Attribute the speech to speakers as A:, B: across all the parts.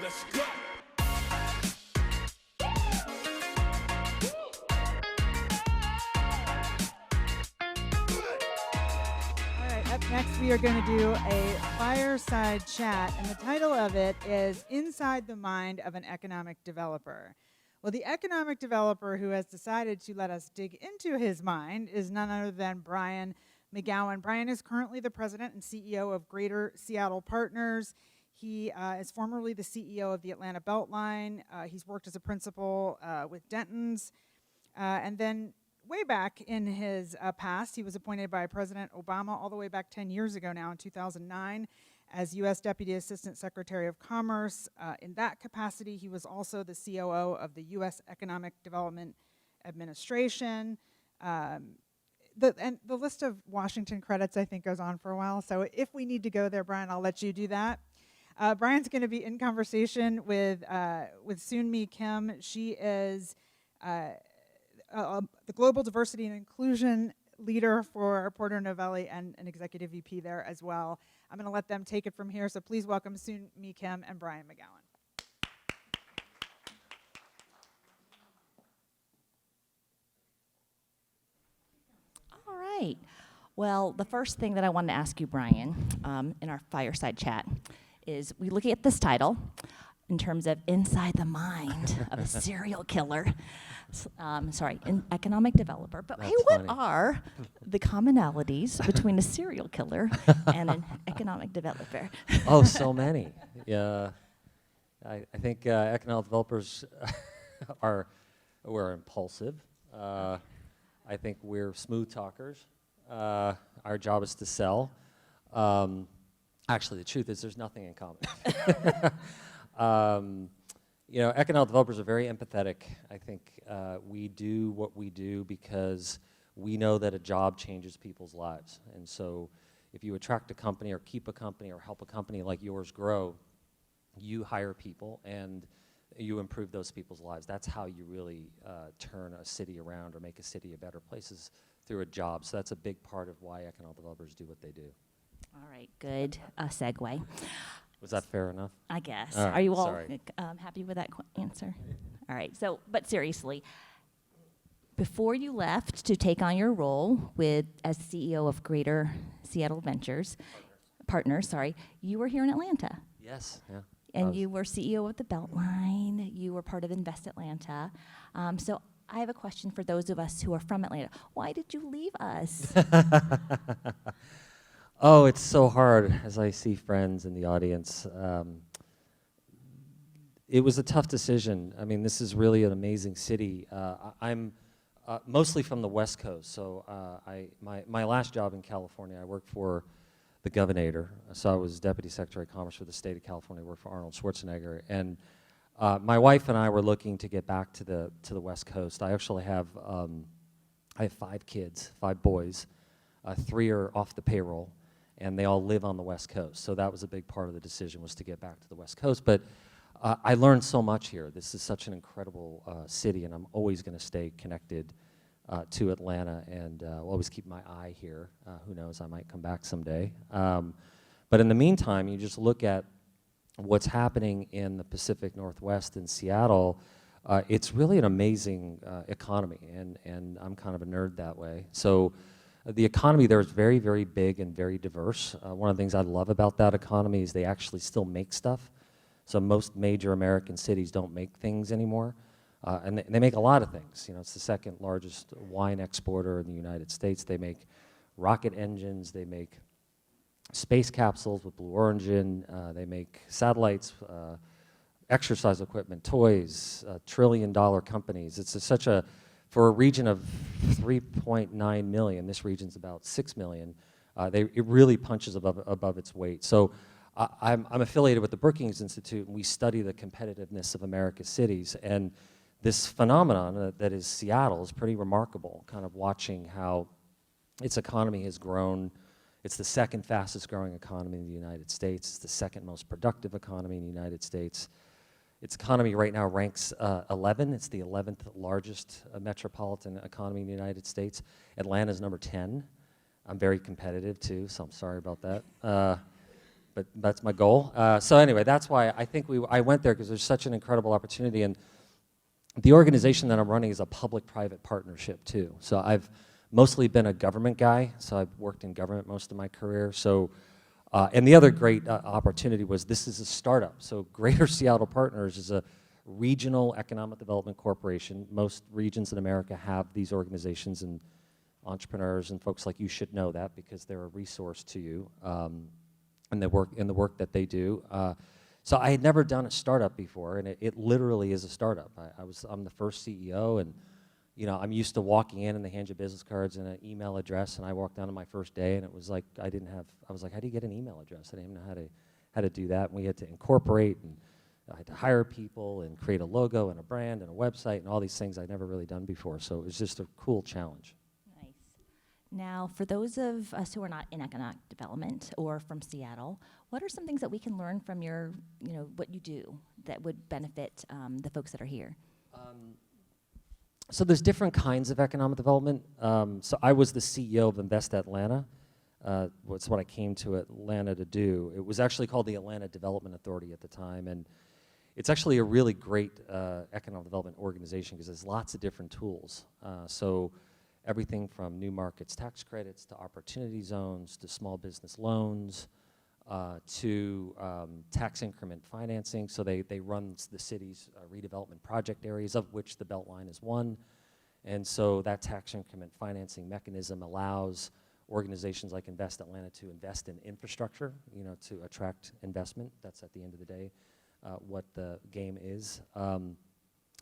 A: Let's go.
B: All right, up next we are going to do a fireside chat, and the title of it is Inside the Mind of an Economic Developer. Well, the economic developer who has decided to let us dig into his mind is none other than Brian McGowan. Brian is currently the president and CEO of Greater Seattle Partners. He is formerly the CEO of the Atlanta Beltline. He's worked as a principal with Denton's. And then way back in his past, he was appointed by President Obama all the way back 10 years ago now in 2009 as U.S. Deputy Assistant Secretary of Commerce. In that capacity, he was also the COO of the U.S. Economic Development Administration. And the list of Washington credits, I think, goes on for a while. So if we need to go there, Brian, I'll let you do that. Brian's going to be in conversation with Soon Mee Kim. She is the Global Diversity and Inclusion Leader for Porter Novelli and an Executive VP there as well. I'm going to let them take it from here, so please welcome Soon Mee Kim and Brian McGowan.
C: All right. Well, the first thing that I wanted to ask you, Brian, in our fireside chat is we look at this title in terms of inside the mind of a serial killer. An economic developer. But
D: That's
C: hey, what
D: funny.
C: are the commonalities between a serial killer and an economic developer?
D: Oh, so many. Yeah, I think economic developers we're impulsive. I think we're smooth talkers. Our job is to sell. Actually, the truth is there's nothing in common. Economic developers are very empathetic. I think we do what we do because we know that a job changes people's lives. And so if you attract a company or keep a company or help a company like yours grow, you hire people and you improve those people's lives. That's how you really turn a city around or make a city a better place, is through a job. So that's a big part of why economic developers do what they do.
C: All right, good segue.
D: Was that fair enough?
C: I guess.
D: All right,
C: Are you all
D: sorry.
C: happy with that answer? All right. So, but seriously, before you left to take on your role as CEO of Greater Seattle Partners, you were here in Atlanta.
D: Yes. Yeah.
C: And you were CEO of the Beltline. You were part of Invest Atlanta. So I have a question for those of us who are from Atlanta. Why did you leave us?
D: Oh, it's so hard as I see friends in the audience. It was a tough decision. I mean, this is really an amazing city. I'm mostly from the West Coast, so my last job in California, I worked for the governor. So I was Deputy Secretary of Commerce for the state of California. I worked for Arnold Schwarzenegger. And my wife and I were looking to get back to the West Coast. I actually have 5 kids, 5 boys. 3 are off the payroll, and they all live on the West Coast. So that was a big part of the decision, was to get back to the West Coast. But I learned so much here. This is such an incredible city, and I'm always going to stay connected to Atlanta, and will always keep my eye here. Who knows, I might come back someday. But in the meantime, you just look at what's happening in the Pacific Northwest in Seattle. It's really an amazing economy, and I'm kind of a nerd that way. So the economy there is very, very big and very diverse. One of the things I love about that economy is they actually still make stuff. So most major American cities don't make things anymore. And they make a lot of things. It's the second largest wine exporter in the United States. They make rocket engines. They make space capsules with Blue Origin. They make satellites, exercise equipment, toys, trillion-dollar companies. For a region of 3.9 million, this region's about 6 million, it really punches above its weight. So I'm affiliated with the Brookings Institute, and we study the competitiveness of America's cities. And this phenomenon that is Seattle is pretty remarkable, kind of watching how its economy has grown. It's the second fastest growing economy in the United States. It's the second most productive economy in the United States. Its economy right now ranks 11. It's the 11th largest metropolitan economy in the United States. Atlanta's number 10. I'm very competitive too, so I'm sorry about that. but that's my goal. So anyway, that's why I think I went there because there's such an incredible opportunity, and the organization that I'm running is a public-private partnership too. So I've mostly been a government guy, so I've worked in government most of my career. So, and the other great opportunity was this is a startup. So Greater Seattle Partners is a regional economic development corporation. Most regions in America have these organizations, and entrepreneurs and folks like you should know that because they're a resource to you and the work that they do. So I had never done a startup before, and it literally is a startup. I'm the first CEO, and you know, I'm used to walking in and they hand you business cards and an email address, and I walked down on my first day, and it was like I was like, how do you get an email address? I didn't even know how to do that. And we had to incorporate, and I had to hire people and create a logo and a brand and a website and all these things I'd never really done before. So it was just a cool challenge.
C: Nice. Now, for those of us who are not in economic development or from Seattle, what are some things that we can learn from your, what you do that would benefit the folks that are here?
D: So there's different kinds of economic development. So I was the CEO of Invest Atlanta. That's what I came to Atlanta to do. It was actually called the Atlanta Development Authority at the time, and it's actually a really great economic development organization because there's lots of different tools. So everything from new markets tax credits to opportunity zones to small business loans to tax increment financing. So they run the city's redevelopment project areas, of which the Beltline is one. And so that tax increment financing mechanism allows organizations like Invest Atlanta to invest in infrastructure, to attract investment. That's at the end of the day what the game is.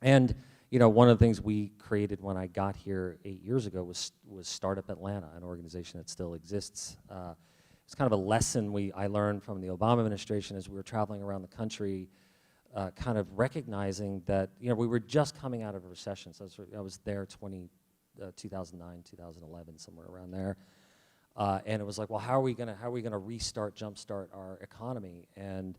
D: And one of the things we created when I got here 8 years ago was Startup Atlanta, an organization that still exists. It's kind of a lesson I learned from the Obama administration as we were traveling around the country, kind of recognizing that we were just coming out of a recession. So I was there 2009, 2011, somewhere around there, and it was like, well, how are we gonna jumpstart our economy? And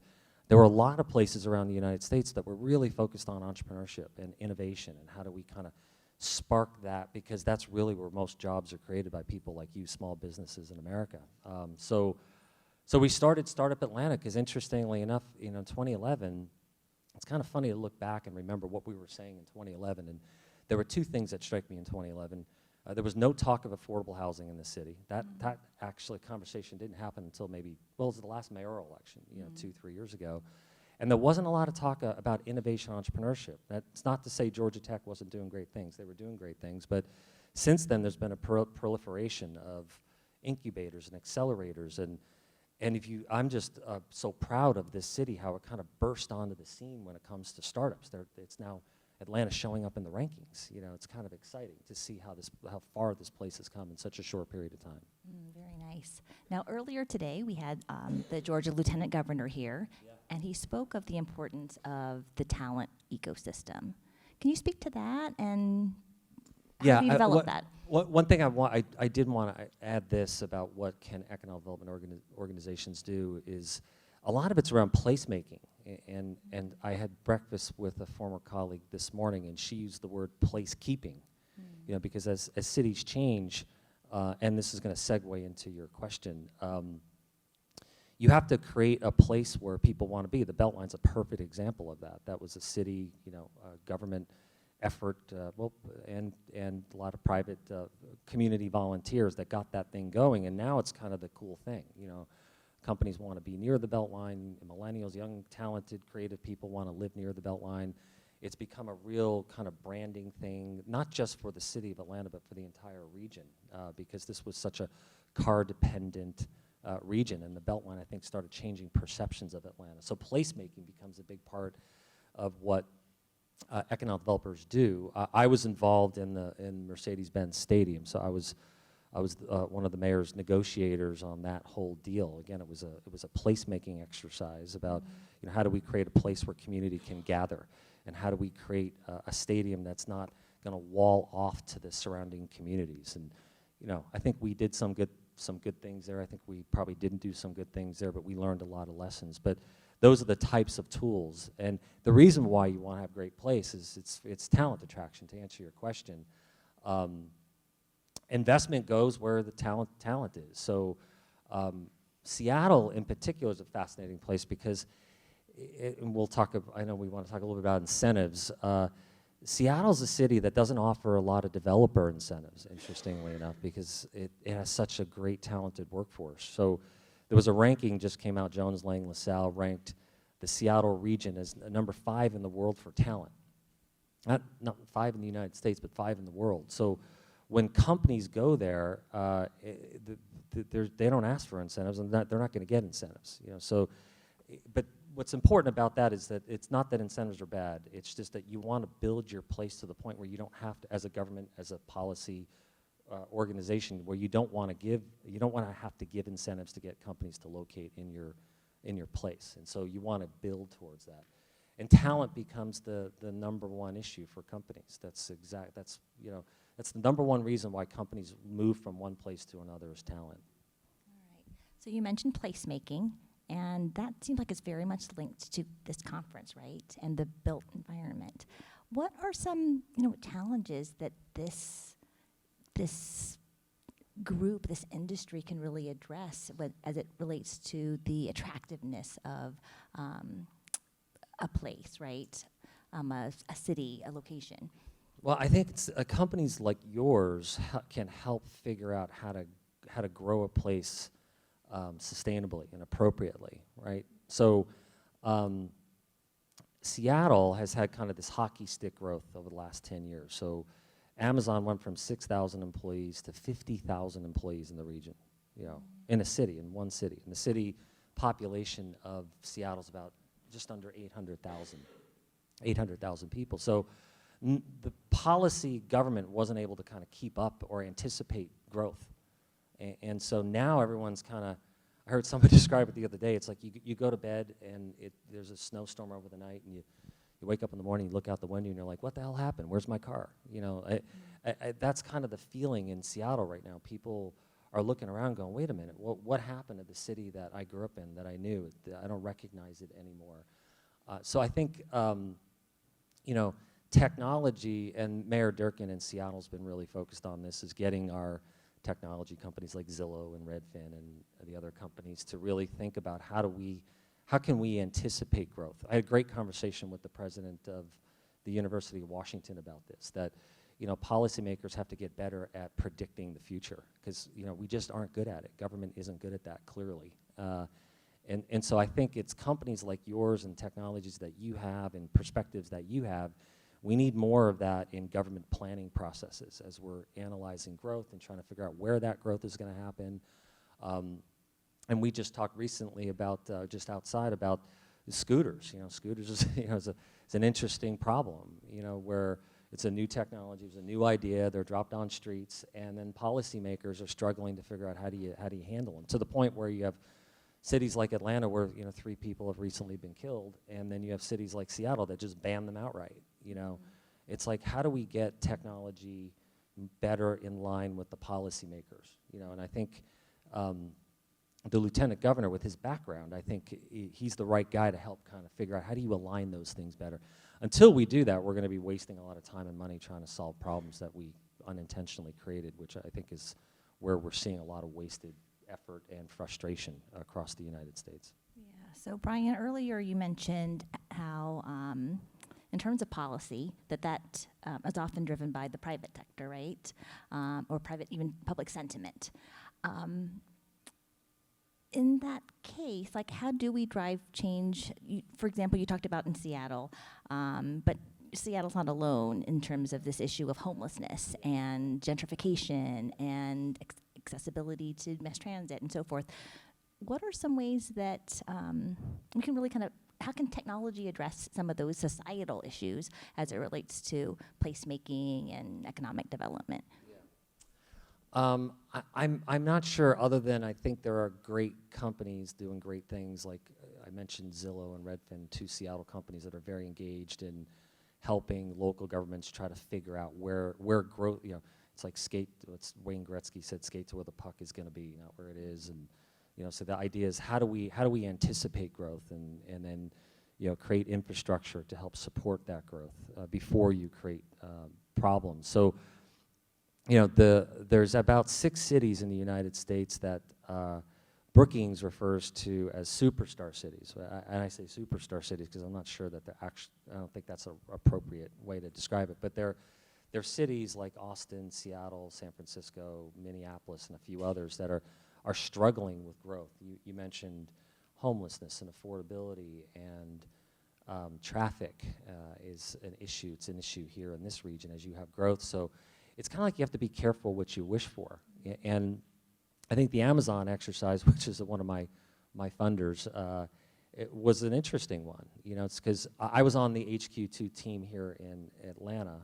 D: there were a lot of places around the United States that were really focused on entrepreneurship and innovation, and how do we kind of spark that, because that's really where most jobs are created, by people like you, small businesses in America. So we started Startup Atlanta because, interestingly enough, in 2011, it's kind of funny to look back and remember what we were saying in 2011, and there were two things that strike me in 2011. There was no talk of affordable housing in the city. That actually conversation didn't happen until maybe, well, it was the last mayoral election, 2-3 years ago. And there wasn't a lot of talk about innovation entrepreneurship. That's not to say Georgia Tech wasn't doing great things. They were doing great things. But since then, there's been a proliferation of incubators and accelerators. And I'm just so proud of this city, how it kind of burst onto the scene when it comes to startups. It's now Atlanta showing up in the rankings. It's kind of exciting to see how far this place has come in such a short period of time.
C: Very nice. Now, earlier today, we had the Georgia Lieutenant Governor here, and he spoke of the importance of the talent ecosystem. Can you speak to that, and how do you develop that?
D: One thing I did want to add this about what can economic development organizations do is a lot of it's around placemaking. And I had breakfast with a former colleague this morning, and she used the word placekeeping, because as cities change, and this is going to segue into your question, you have to create a place where people want to be. The Beltline's a perfect example of that. That was a city, government effort, and a lot of private community volunteers that got that thing going, and now it's kind of the cool thing, Companies want to be near the Beltline. Millennials, young, talented, creative people want to live near the Beltline. It's become a real kind of branding thing, not just for the city of Atlanta, but for the entire region, because this was such a car-dependent region, and the Beltline, I think, started changing perceptions of Atlanta. So placemaking becomes a big part of what economic developers do. I was involved in Mercedes-Benz Stadium, so I was one of the mayor's negotiators on that whole deal. Again, it was a placemaking exercise about how do we create a place where community can gather, and how do we create a stadium that's not going to wall off to the surrounding communities. And I think we did some good things there. I think we probably didn't do some good things there, but we learned a lot of lessons. But those are the types of tools. And the reason why you want to have a great place is it's talent attraction. To answer your question. Investment goes where the talent is. So Seattle in particular is a fascinating place because, and we'll talk, I know we want to talk a little bit about incentives. Seattle's a city that doesn't offer a lot of developer incentives, interestingly enough, because it has such a great, talented workforce. So there was a ranking just came out, Jones Lang LaSalle ranked the Seattle region as number 5 in the world for talent. Not 5 in the United States, but 5 in the world. So when companies go there, they don't ask for incentives, and they're not going to get incentives. So, but what's important about that is that it's not that incentives are bad. It's just that you want to build your place to the point where you don't have to, as a government, as a policy organization, where you don't want to have to give incentives to get companies to locate in your place. And so you want to build towards that. And talent becomes the number one issue for companies. That's the number one reason why companies move from one place to another is talent.
C: All right. So you mentioned placemaking, and that seems like it's very much linked to this conference, right? And the built environment. What are some, challenges that this group, this industry can really address as it relates to the attractiveness of a place, right? A city, a location.
D: Well, I think it's, companies like yours can help figure out how to grow a place sustainably and appropriately, right? So Seattle has had kind of this hockey stick growth over the last 10 years. So Amazon went from 6,000 employees to 50,000 employees in the region, in a city, in one city. And the city population of Seattle's about just under 800,000 people. So the policy government wasn't able to kind of keep up or anticipate growth. And so now everyone's kind of, I heard somebody describe it the other day, it's like you go to bed and there's a snowstorm over the night, and you wake up in the morning, you look out the window, and you're like, what the hell happened? Where's my car? That's kind of the feeling in Seattle right now. People are looking around going, wait a minute, what happened to the city that I grew up in, that I knew? I don't recognize it anymore. So I think, technology, and Mayor Durkin in Seattle's been really focused on this, is getting our technology companies like Zillow and Redfin and the other companies to really think about how can we anticipate growth. I had a great conversation with the president of the University of Washington about this, that policymakers have to get better at predicting the future, because we just aren't good at it. Government isn't good at that, clearly. And so I think it's companies like yours and technologies that you have and perspectives that you have, we need more of that in government planning processes as we're analyzing growth and trying to figure out where that growth is going to happen. And we just talked recently about, just outside, about scooters. Scooters is an interesting problem, where it's a new technology, it's a new idea, they're dropped on streets, and then policymakers are struggling to figure out how do you handle them, to the point where you have cities like Atlanta where 3 people have recently been killed, and then you have cities like Seattle that just ban them outright. It's like, how do we get technology better in line with the policymakers? And I think the lieutenant governor, with his background, I think he's the right guy to help kind of figure out how do you align those things better. Until we do that, we're going to be wasting a lot of time and money trying to solve problems that we unintentionally created, which I think is where we're seeing a lot of wasted effort and frustration across the United States.
C: Yeah. So Brian, earlier you mentioned how, in terms of policy, that is often driven by the private sector, right? Or private, even public sentiment. In that case, like, how do we drive change? For example, you talked about in Seattle, but Seattle's not alone in terms of this issue of homelessness and gentrification and accessibility to mass transit and so forth. What are some ways that we can really how can technology address some of those societal issues as it relates to placemaking and economic development?
D: I'm not sure, other than I think there are great companies doing great things, like I mentioned Zillow and Redfin, 2 Seattle companies that are very engaged in helping local governments try to figure out where growth, it's like what's Wayne Gretzky said, skate to where the puck is going to be, not where it is. And so the idea is how do we anticipate growth and then create infrastructure to help support that growth before you create problems. So there's about 6 cities in the United States that Brookings refers to as superstar cities. And I say superstar cities because I'm not sure that they're actually, I don't think that's an appropriate way to describe it. But they're cities like Austin, Seattle, San Francisco, Minneapolis, and a few others that are struggling with growth. You mentioned homelessness and affordability, and traffic is an issue. It's an issue here in this region as you have growth. So it's kind of like you have to be careful what you wish for. And I think the Amazon exercise, which is one of my funders, it was an interesting one. You know, it's because I was on the HQ2 team here in Atlanta,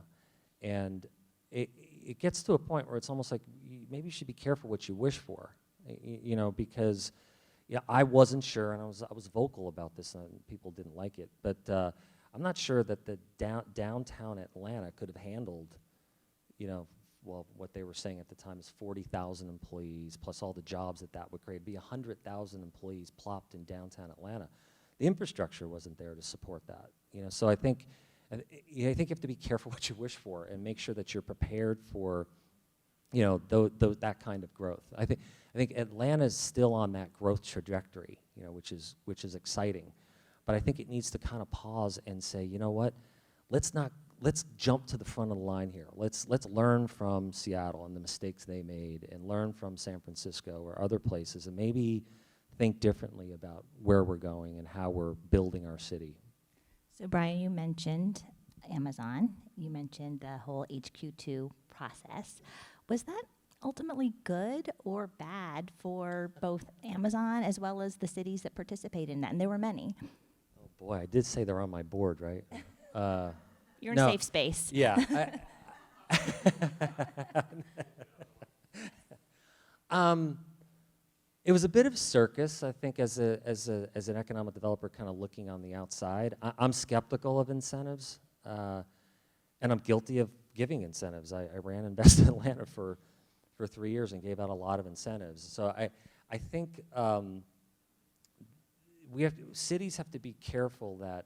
D: and it gets to a point where it's almost like maybe you should be careful what you wish for, you know, because I wasn't sure, and I was vocal about this, and people didn't like it, but I'm not sure that the downtown Atlanta could have handled, you know, well, what they were saying at the time is 40,000 employees, plus all the jobs that would create. It'd be 100,000 employees plopped in downtown Atlanta. The infrastructure wasn't there to support that, you know. So I think you have to be careful what you wish for and make sure that you're prepared for, you know, that kind of growth. I think Atlanta's still on that growth trajectory, you know, which is exciting. But I think it needs to kind of pause and say, you know what, let's jump to the front of the line here. Let's learn from Seattle and the mistakes they made, and learn from San Francisco or other places, and maybe think differently about where we're going and how we're building our city.
C: So Brian, you mentioned Amazon. You mentioned the whole HQ2 process. Was that ultimately good or bad for both Amazon as well as the cities that participate in that? And there were many.
D: Oh boy, I did say they're on my board, right?
C: You're in a safe space.
D: Yeah. It was a bit of circus, I think, as an economic developer, kind of looking on the outside. I'm skeptical of incentives, and I'm guilty of giving incentives. I ran Invest in Atlanta for 3 years and gave out a lot of incentives. So I think cities have to be careful that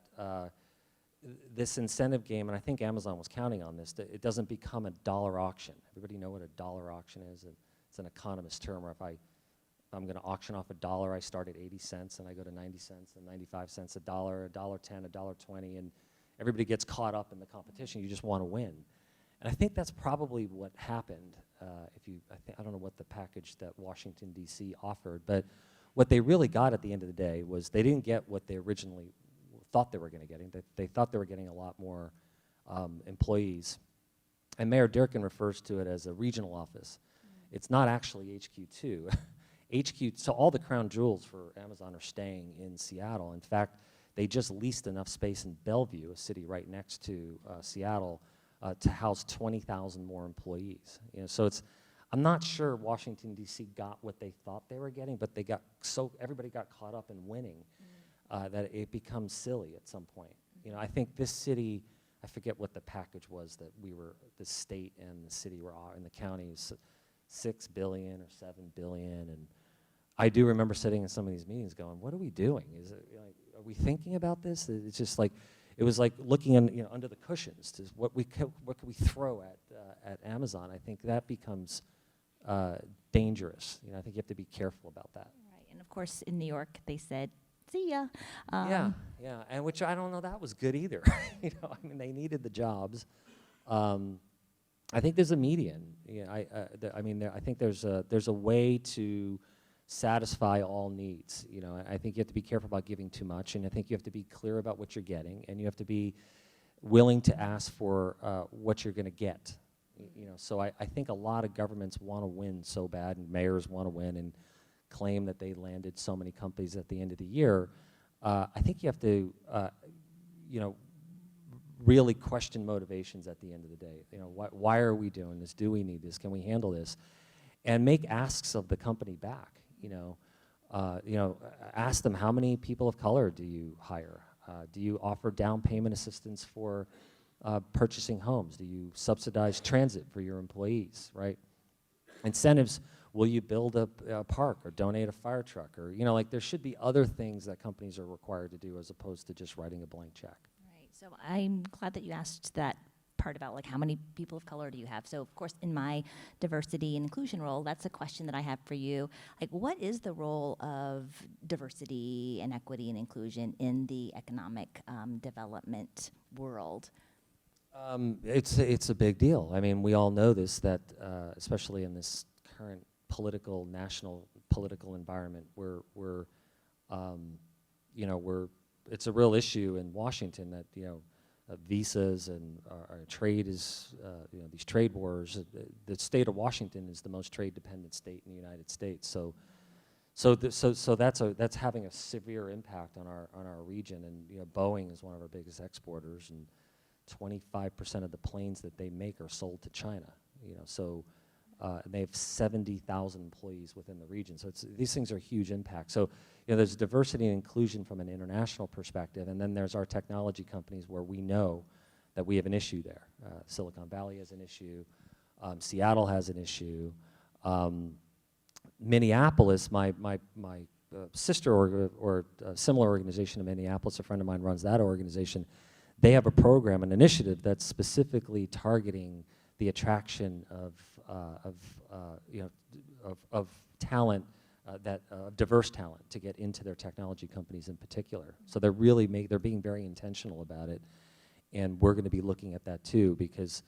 D: this incentive game, and I think Amazon was counting on this, that it doesn't become a dollar auction. Everybody know what a dollar auction is? It's an economist term where if I'm going to auction off $1, I start at 80 cents and I go to 90 cents and 95 cents, $1, $1.10, $1.20, and everybody gets caught up in the competition. You just want to win. And I think that's probably what happened. I don't know what the package that Washington, D.C. offered, but what they really got at the end of the day was they didn't get what they originally thought they were going to get. They thought they were getting a lot more employees. And Mayor Durkin refers to it as a regional office. It's not actually HQ2. So all the crown jewels for Amazon are staying in Seattle. In fact, they just leased enough space in Bellevue, a city right next to Seattle, to house 20,000 more employees. You know, so I'm not sure Washington, D.C. got what they thought they were getting, but everybody got caught up in winning. That it becomes silly at some point. You know, I think this city, I forget what the package was that the state and the city and the county was $6 billion or $7 billion, and I do remember sitting in some of these meetings going, "What are we doing? Is it like, are we thinking about this?" It's just like it was like looking under the cushions to what can we throw at Amazon. I think that becomes dangerous. You know, I think you have to be careful about that.
C: Right, and of course in New York they said, "See ya."
D: Yeah, and which I don't know that was good either. You know, I mean, they needed the jobs. I think there's a median. Yeah, I think there's a way to satisfy all needs. You know, I think you have to be careful about giving too much, and I think you have to be clear about what you're getting, and you have to be willing to ask for what you're going to get. You know, so I think a lot of governments want to win so bad, and mayors want to win and claim that they landed so many companies at the end of the year. I think you have to, really question motivations at the end of the day. You know, why are we doing this? Do we need this? Can we handle this? And make asks of the company back. Ask them, how many people of color do you hire? Do you offer down payment assistance for purchasing homes? Do you subsidize transit for your employees, right? Incentives, will you build a park or donate a fire truck? Or, there should be other things that companies are required to do as opposed to just writing a blank check.
C: Right, so I'm glad that you asked that part about like how many people of color do you have? So of course in my diversity and inclusion role, that's a question that I have for you. Like what is the role of diversity and equity and inclusion in the economic development world?
D: It's a big deal. I mean, we all know this, that especially in this current national political environment, it's a real issue in Washington that, visas and our trade is, these trade wars. The state of Washington is the most trade-dependent state in the United States. So that's having a severe impact on our region. And Boeing is one of our biggest exporters, and 25% of the planes that they make are sold to China. And they have 70,000 employees within the region. So these things are huge impacts. So there's diversity and inclusion from an international perspective, and then there's our technology companies where we know that we have an issue there. Silicon Valley has an issue. Seattle has an issue. Minneapolis, my sister or a similar organization in Minneapolis, a friend of mine runs that organization. They have a program, an initiative that's specifically targeting the attraction of talent, diverse talent to get into their technology companies in particular. So they're being very intentional about it, and we're going to be looking at that too, because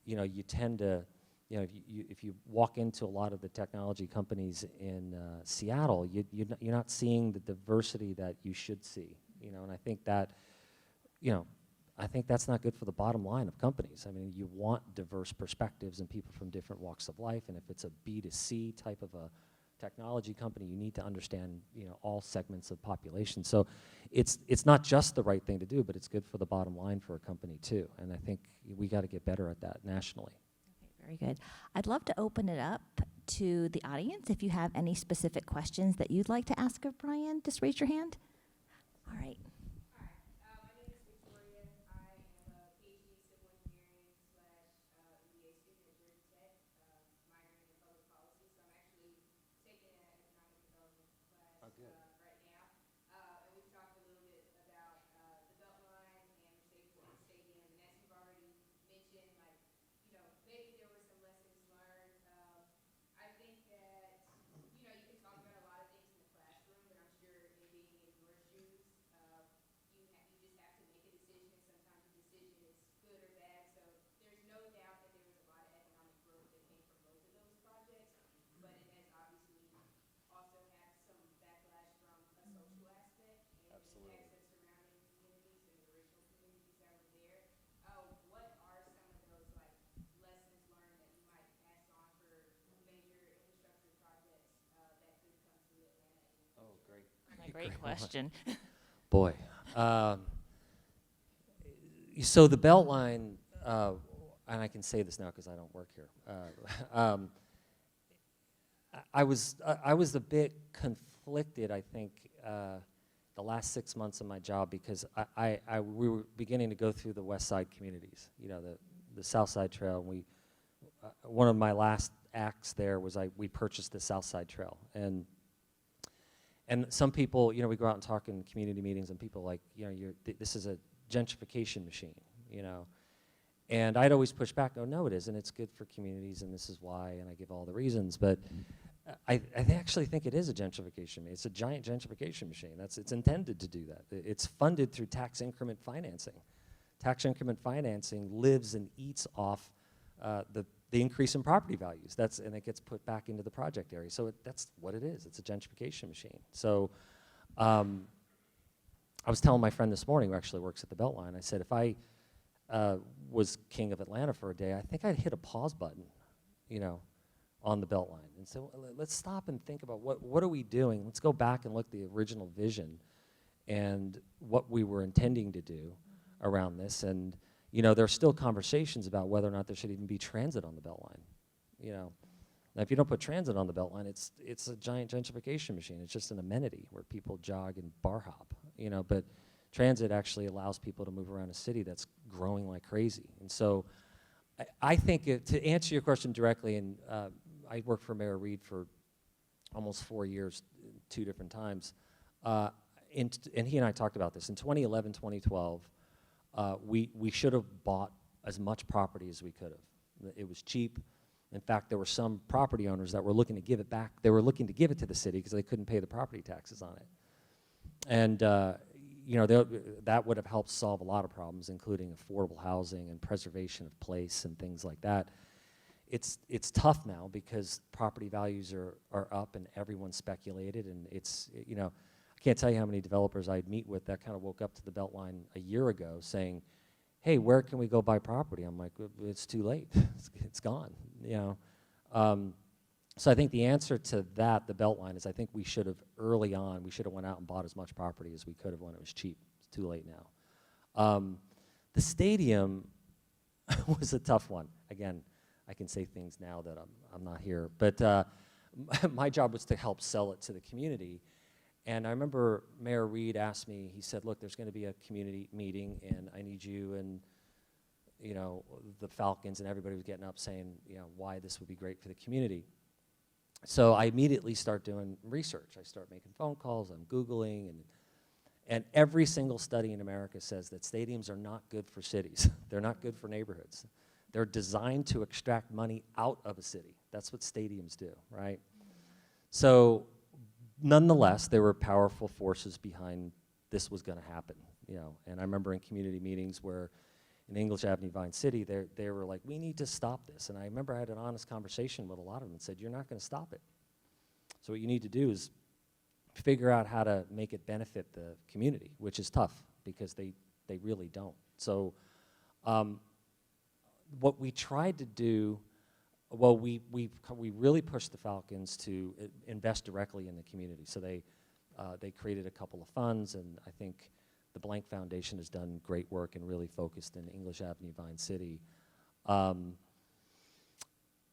D: you tend to, if you walk into a lot of the technology companies in Seattle, you're not seeing the diversity that you should see, and I think that, I think that's not good for the bottom line of companies. I mean, you want diverse perspectives and people from different walks of life, and if it's a B2C type of a technology company, you need to understand, all segments of population. So it's not just the right thing to do, but it's good for the bottom line for a company too, and I think we got to get better at that nationally.
C: Okay, very good. I'd love to open it up to the audience. If you have any specific questions that you'd like to ask of Brian, just raise your hand. All right. Great question.
D: Boy. So the Beltline, and I can say this now because I don't work here. I was a bit conflicted, I think, the last 6 months of my job, because we were beginning to go through the West Side communities, the South Side Trail. And one of my last acts there was we purchased the South Side Trail, and some people, we go out and talk in community meetings, and people are like, this is a gentrification machine, And I'd always push back, no, it isn't. It's good for communities, and this is why, and I give all the reasons. But I actually think it is a gentrification machine. It's a giant gentrification machine. It's intended to do that. It's funded through tax increment financing. Tax increment financing lives and eats off the increase in property values. And it gets put back into the project area. So that's what it is. It's a gentrification machine. So I was telling my friend this morning, who actually works at the Beltline, I said, if I was king of Atlanta for a day, I think I'd hit a pause button, on the Beltline, and say, let's stop and think about what are we doing? Let's go back and look at the original vision and what we were intending to do around this. And there are still conversations about whether or not there should even be transit on the Beltline. Now, if you don't put transit on the Beltline, it's a giant gentrification machine. It's just an amenity where people jog and bar hop. But transit actually allows people to move around a city that's growing like crazy. And so, I think to answer your question directly, and I worked for Mayor Reed for almost 4 years, 2 different times, and he and I talked about this. In 2011, 2012, we should have bought as much property as we could have. It was cheap. In fact, there were some property owners that were looking to give it back. They were looking to give it to the city because they couldn't pay the property taxes on it. And you know, that would have helped solve a lot of problems, including affordable housing and preservation of place and things like that. It's tough now because property values are up and everyone speculated, and it's, you know, I can't tell you how many developers I'd meet with that kind of woke up to the Beltline a year ago saying, hey, where can we go buy property? I'm like, it's too late. It's gone, you know. So I think the answer to that, the Beltline, is I think we should have early on, we should have went out and bought as much property as we could have when it was cheap. It's too late now. The stadium was a tough one. Again, I can say things now that I'm not here, but my job was to help sell it to the community. And I remember Mayor Reed asked me, he said, look, there's going to be a community meeting, and I need you and, you know, the Falcons, and everybody was getting up saying, you know, why this would be great for the community. So I immediately start doing research. I start making phone calls, I'm Googling, and every single study in America says that stadiums are not good for cities. They're not good for neighborhoods. They're designed to extract money out of a city. That's what stadiums do, right? So nonetheless, there were powerful forces behind this was going to happen, you know. And I remember in community meetings where in English Avenue, Vine City, they were like, we need to stop this. And I remember I had an honest conversation with a lot of them and said, you're not going to stop it. So what you need to do is figure out how to make it benefit the community, which is tough because they really don't. So what we tried to do, well, we really pushed the Falcons to invest directly in the community. So they created a couple of funds, and I think the Blank Foundation has done great work and really focused in English Avenue, Vine City.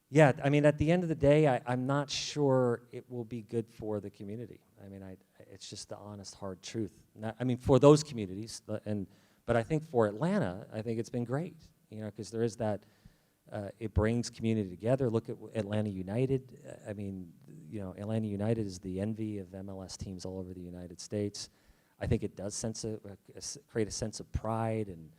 D: Yeah, I mean, at the end of the day, I'm not sure it will be good for the community. I mean, it's just the honest, hard truth. I mean, for those communities, but I think for Atlanta, I think it's been great, you know, because there is that, it brings community together. Look at Atlanta United. I mean, you know, Atlanta United is the envy of MLS teams all over the United States. I think it does create a sense of pride and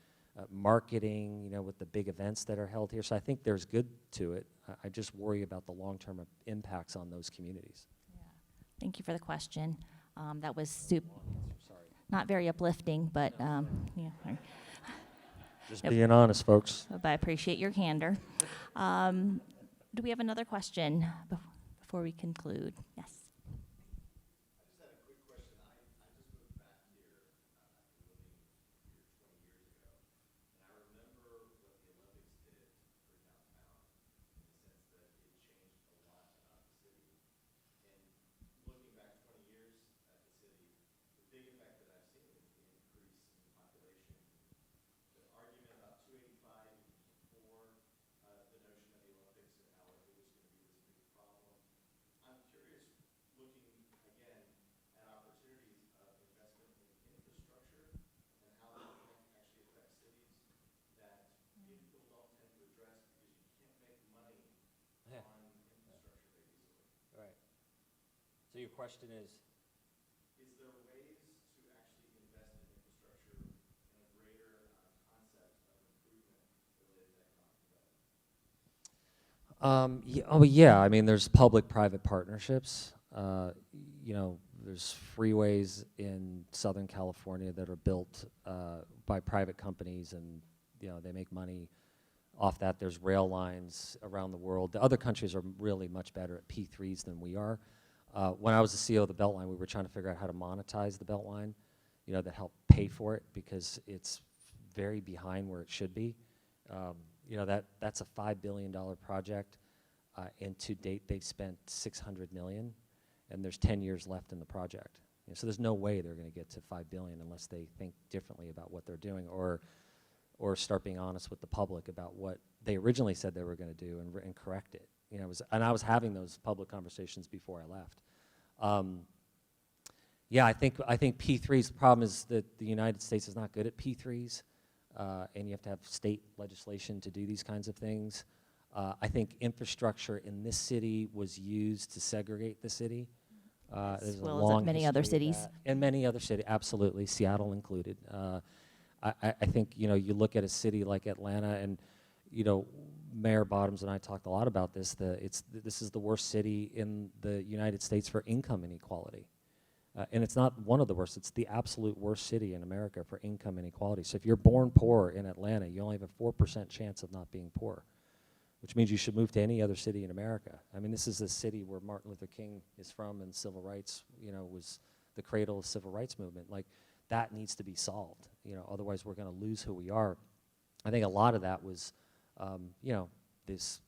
D: marketing, you know, with the big events that are held here. So I think there's good to it. I just worry about the long-term impacts on those communities.
C: Yeah. Thank you for the question. That was not very uplifting, but yeah.
D: Just being honest, folks.
C: But I appreciate your candor. Do we have another question before we conclude? Yes.
D: So your question is
A: there ways to actually invest in infrastructure in a greater concept of improvement related to economic development?
D: yeah, I mean, there's public-private partnerships. You know, there's freeways in Southern California that are built by private companies, and, you know, they make money off that. There's rail lines around the world. The other countries are really much better at P3s than we are. When I was the CEO of the Beltline, we were trying to figure out how to monetize the Beltline, you know, that help pay for it because it's very behind where it should be. You know, that's a $5 billion project, and to date they've spent $600 million, and there's 10 years left in the project. You know, so there's no way they're going to get to $5 billion unless they think differently about what they're doing, or start being honest with the public about what they originally said they were going to do and correct it. You know, and I was having those public conversations before I left. Yeah, I think P3s, the problem is that the United States is not good at P3s, and you have to have state legislation to do these kinds of things. I think infrastructure in this city was used to segregate the city. There's
C: As well
D: a
C: as
D: long
C: many
D: history
C: other
D: of
C: cities.
D: that. And many other cities, absolutely, Seattle included. I think, you know, you look at a city like Atlanta, and, you know, Mayor Bottoms and I talked a lot about this. This is the worst city in the United States for income inequality. And it's not one of the worst, it's the absolute worst city in America for income inequality. So if you're born poor in Atlanta, you only have a 4% chance of not being poor, which means you should move to any other city in America. I mean, this is a city where Martin Luther King is from, and civil rights, you know, was the cradle of the civil rights movement. Like, that needs to be solved, you know, otherwise we're gonna lose who we are. I think a lot of that was, you know, this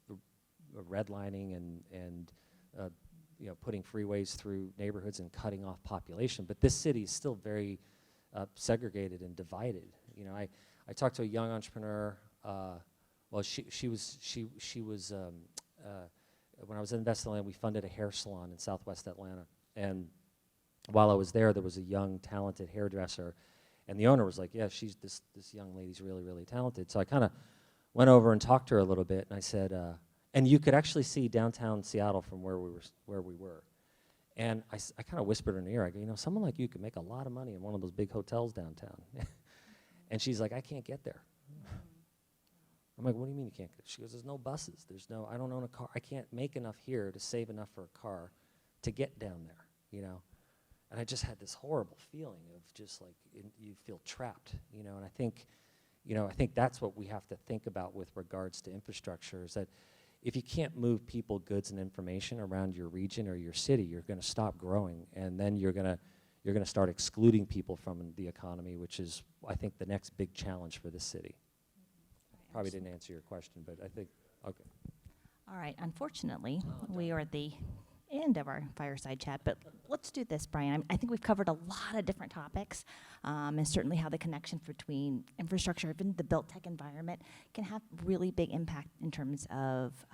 D: redlining and you know, putting freeways through neighborhoods and cutting off population. But this city is still very segregated and divided. You know, I talked to a young entrepreneur. Well, she was when I was in Invest in Land, we funded a hair salon in Southwest Atlanta. And while I was there was a young, talented hairdresser, and the owner was like, "Yeah, she's this young lady's really, really talented." So I kind of went over and talked to her a little bit, and I said, and you could actually see downtown Seattle from where we were. And I kind of whispered in her ear, I go, "You know, someone like you could make a lot of money in one of those big hotels downtown." And she's like, "I can't get there." I'm like, "What do you mean you can't get there?" She goes, "There's no buses. I don't own a car. I can't make enough here to save enough for a car to get down there, you know?" And I just had this horrible feeling of just like, you feel trapped, you know? And I think that's what we have to think about with regards to infrastructure, is that if you can't move people, goods, and information around your region or your city, you're going to stop growing, and then you're going to start excluding people from the economy, which is, I think, the next big challenge for this city. Probably didn't answer your question, but I think, okay.
C: All right, unfortunately, we are at the end of our fireside chat, but let's do this, Brian. I think we've covered a lot of different topics, and certainly how the connection between infrastructure, even the built tech environment, can have really big impact in terms of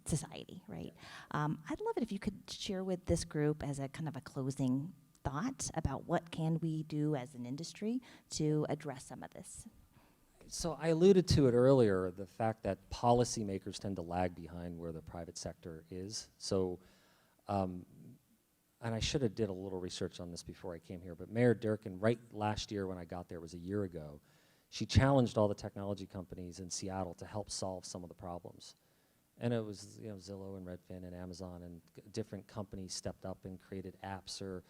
C: society, right? I'd love it if you could share with this group as a kind of a closing thought about what can we do as an industry to address some of this.
D: So I alluded to it earlier, the fact that policymakers tend to lag behind where the private sector is. So, and I should have did a little research on this before I came here, but Mayor Durkin, right last year when I got there, it was a year ago, she challenged all the technology companies in Seattle to help solve some of the problems. And it was, you know, Zillow and Redfin and Amazon and different companies stepped up and created apps or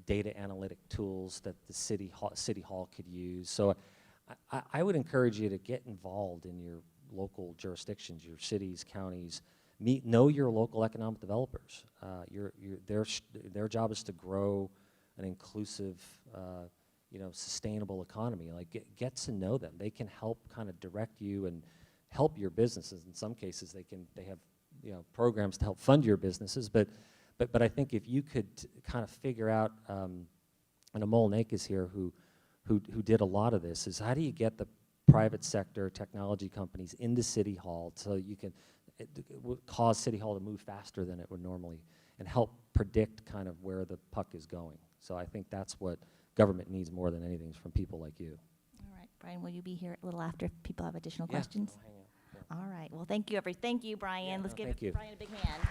D: data analytic tools that the city hall could use. So I would encourage you to get involved in your local jurisdictions, your cities, counties. Know your local economic developers. Their job is to grow an inclusive, you know, sustainable economy. Like, get to know them. They can help kind of direct you and help your businesses. In some cases, they have, you know, programs to help fund your businesses. But I think if you could kind of figure out, and Amol Naik is here, who did a lot of this, is how do you get the private sector technology companies into City Hall so you can cause City Hall to move faster than it would normally and help predict kind of where the puck is going. So I think that's what government needs more than anything, is from people like you.
C: All right, Brian, will you be here a little after if people have additional
D: Yeah,
C: questions?
D: I'll hang out. Yeah.
C: All right, well, thank you, Brian.
D: Yeah,
C: Let's give
D: thank you.
C: Brian a big hand.